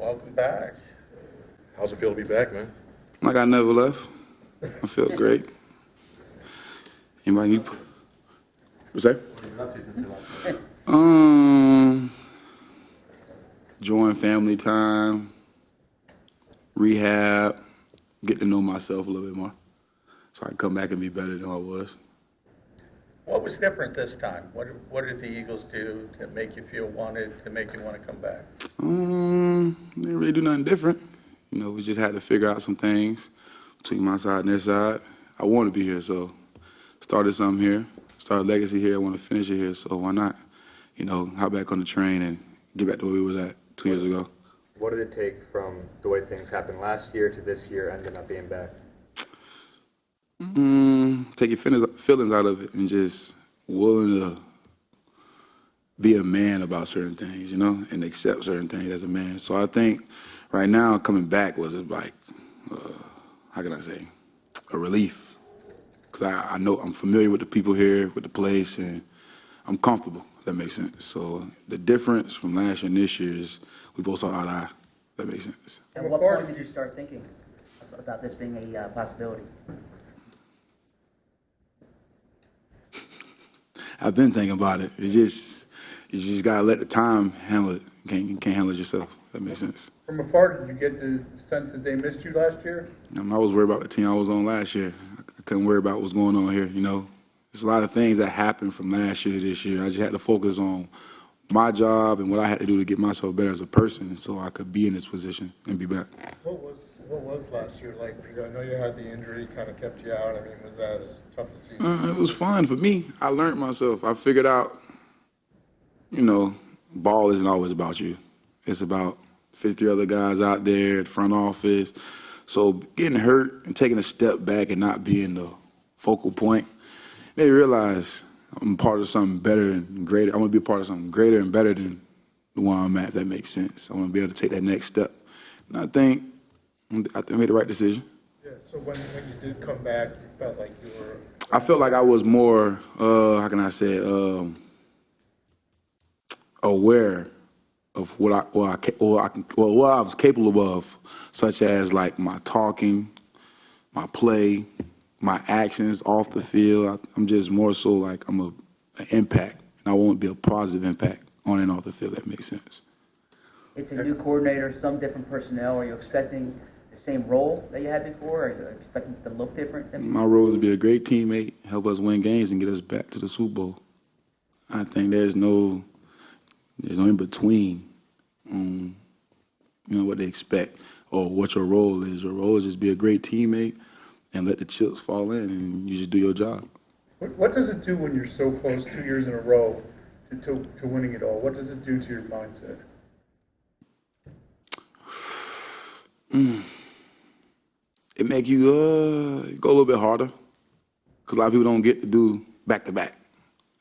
welcome back. How's it feel to be back, man? Like I never left. I feel great. Anybody need? What's that? Enjoying family time, rehab, get to know myself a little bit more, so I can come back and be better than I was. What was different this time? What did the Eagles do to make you feel wanted, to make you want to come back? Didn't really do nothing different. You know, we just had to figure out some things between my side and their side. I want to be here, so started something here, started legacy here. I want to finish it here, so why not? You know, hop back on the train and get back to where we was at 2 years ago. What did it take from the way things happened last year to this year ending up being back? Take your feelings out of it and just willing to be a man about certain things, you know, and accept certain things as a man. So I think right now coming back was like, how can I say, a relief. Because I know I'm familiar with the people here, with the place, and I'm comfortable, if that makes sense. So the difference from last year and this year is we both saw eye to eye, if that makes sense. At what point did you start thinking about this being a possibility? I've been thinking about it. You just gotta let the time handle it. You can't handle it yourself. That makes sense. From afar, did you get the sense that they missed you last year? I was worried about the team I was on last year. I couldn't worry about what's going on here, you know. There's a lot of things that happened from last year to this year. I just had to focus on my job and what I had to do to get myself better as a person so I could be in this position and be back. What was last year like? I know you had the injury, kind of kept you out. I mean, was that as tough a season? It was fun for me. I learned myself. I figured out, you know, ball isn't always about you. It's about 50 other guys out there at the front office. So getting hurt and taking a step back and not being the focal point made me realize I'm part of something better and greater. I want to be a part of something greater and better than the one I'm at, if that makes sense. I want to be able to take that next step. And I think I made the right decision. Yeah, so when you did come back, you felt like you were... I felt like I was more, how can I say, aware of what I was capable of, such as like my talking, my play, my actions off the field. I'm just more so like I'm an impact, and I want to be a positive impact on and off the field. That makes sense. It's a new coordinator, some different personnel. Are you expecting the same role that you had before? Are you expecting it to look different? My role is to be a great teammate, help us win games, and get us back to the Super Bowl. I think there's no in between on, you know, what they expect or what your role is. Your role is just be a great teammate and let the chips fall in, and you just do your job. What does it do when you're so close 2 years in a row to winning it all? What does it do to your mindset? It make you go a little bit harder, because a lot of people don't get to do back-to-back,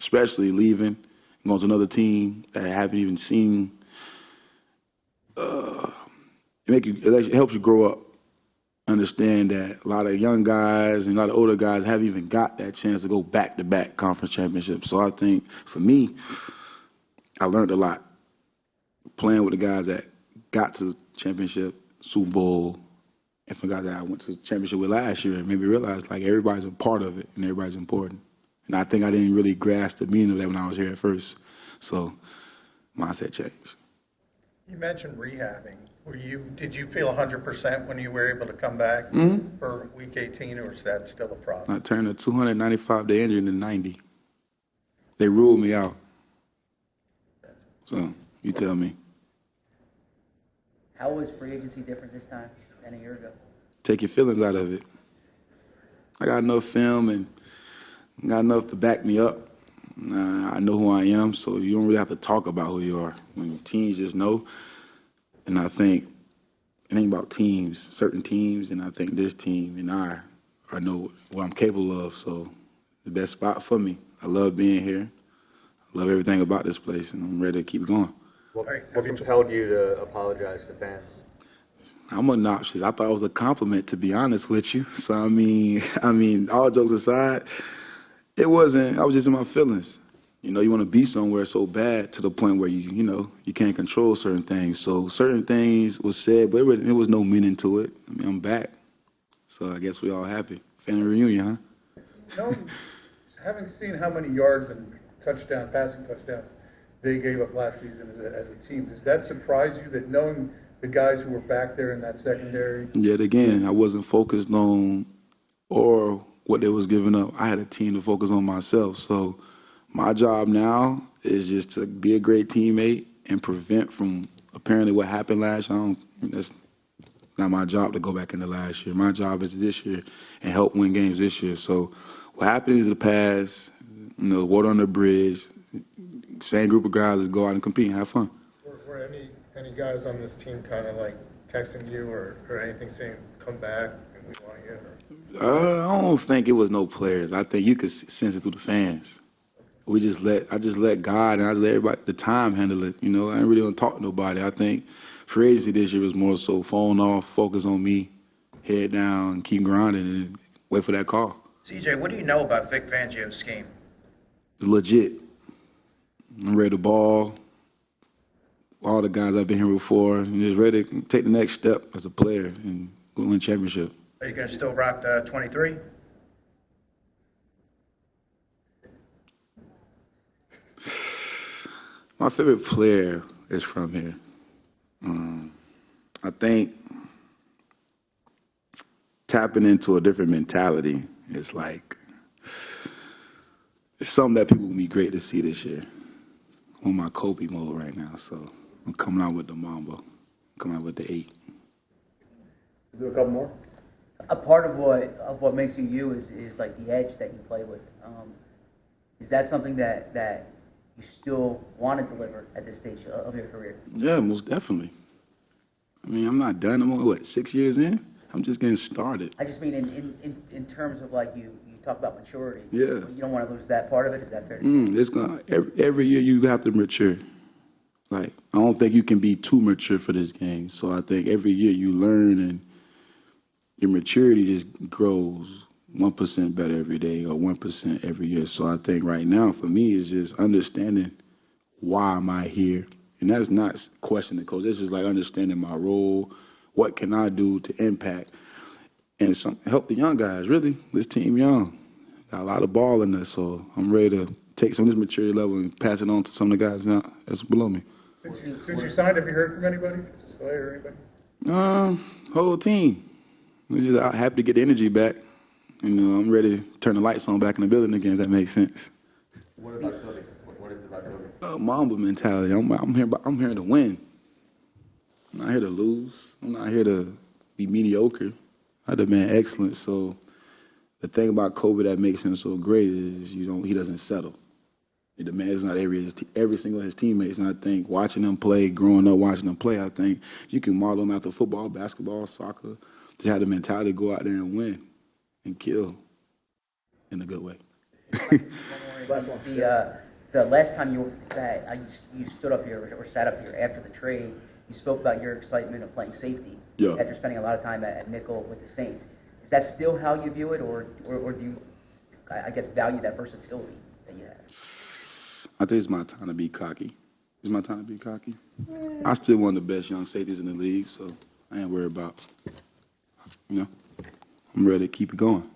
especially leaving, going to another team that I haven't even seen. It helps you grow up, understand that a lot of young guys and a lot of older guys haven't even got that chance to go back-to-back conference championships. So I think, for me, I learned a lot playing with the guys that got to the championship, Super Bowl, and for guys that I went to the championship with last year. It made me realize, like, everybody's a part of it and everybody's important. And I think I didn't really grasp the meaning of that when I was here at first. So mindset changed. You mentioned rehabbing. Did you feel 100% when you were able to come back for week 18, or is that still a problem? I turned a 295-day injury into 90. They ruled me out. So you tell me. How was free agency different this time than a year ago? Take your feelings out of it. I got enough film and got enough to back me up. I know who I am, so you don't really have to talk about who you are. When teams just know, and I think it ain't about teams, certain teams, and I think this team and I know what I'm capable of, so the best spot for me. I love being here. I love everything about this place, and I'm ready to keep going. What compelled you to apologize to fans? I'm obnoxious. I thought it was a compliment, to be honest with you. So, I mean, all jokes aside, it wasn't. I was just in my feelings. You know, you want to be somewhere so bad to the point where you can't control certain things. So certain things was said, but it was no meaning to it. I mean, I'm back. So I guess we all happy. Family reunion, huh? No, having seen how many yards and passing touchdowns they gave up last season as a team, does that surprise you that knowing the guys who were back there in that secondary? Yet again, I wasn't focused on or what they was giving up. I had a team to focus on myself. So my job now is just to be a great teammate and prevent from apparently what happened last year. That's not my job to go back into last year. My job is this year and help win games this year. So what happened is the past, water on the bridge, same group of guys that go out and compete and have fun. Were any guys on this team kind of like texting you or anything saying, come back and we want you? I don't think it was no players. I think you could sense it through the fans. I just let God and I let everybody the time handle it. I ain't really gonna talk to nobody. I think free agency this year was more so phone off, focus on me, head down, keep grinding, and wait for that call. CJ, what do you know about Vic Fangio's scheme? It's legit. I'm ready to ball. All the guys I've been here before, and just ready to take the next step as a player and go win a championship. Are you going to still rock the 23? My favorite player is from here. I think tapping into a different mentality is it's something that people will be great to see this year. I'm on my Kobe mode right now, so I'm coming out with the Mamba, coming out with the 8. Do a couple more. A part of what makes you you is like the edge that you play with. Is that something that you still want to deliver at this stage of your career? Yeah, most definitely. I mean, I'm not done. I'm only, 6 years in? I'm just getting started. I just mean in terms of like you talk about maturity. Yeah. You don't want to lose that part of it. Is that fair to say? It's gonna every year you have to mature. I don't think you can be too mature for this game. So I think every year you learn and your maturity just grows 1% better every day or 1% every year. So I think right now for me is just understanding why am I here. And that's not questioning the coach. It's just like understanding my role, what can I do to impact and help the young guys, really. This team young. Got a lot of ball in us, so I'm ready to take some of this maturity level and pass it on to some of the guys now that's below me. Since you signed, have you heard from anybody? Slayer or anybody? Whole team. We're just happy to get the energy back. I'm ready to turn the lights on back in the building again, if that makes sense. What about Kobe? What is it about Kobe? Mamba mentality. I'm here to win. I'm not here to lose. I'm not here to be mediocre. I demand excellence. So the thing about Kobe that makes him so great is he doesn't settle. He demands not every single of his teammates. And I think watching them play, growing up watching them play, I think you can model them after football, basketball, soccer, to have the mentality to go out there and win and kill in a good way. The last time you stood up here or sat up here after the trade, you spoke about your excitement of playing safety after spending a lot of time at nickel with the Saints. Is that still how you view it, or do you, I guess, value that versatility that you have? I think it's my time to be cocky. It's my time to be cocky. I still one of the best young safeties in the league, so I ain't worried about, I'm ready to keep it going.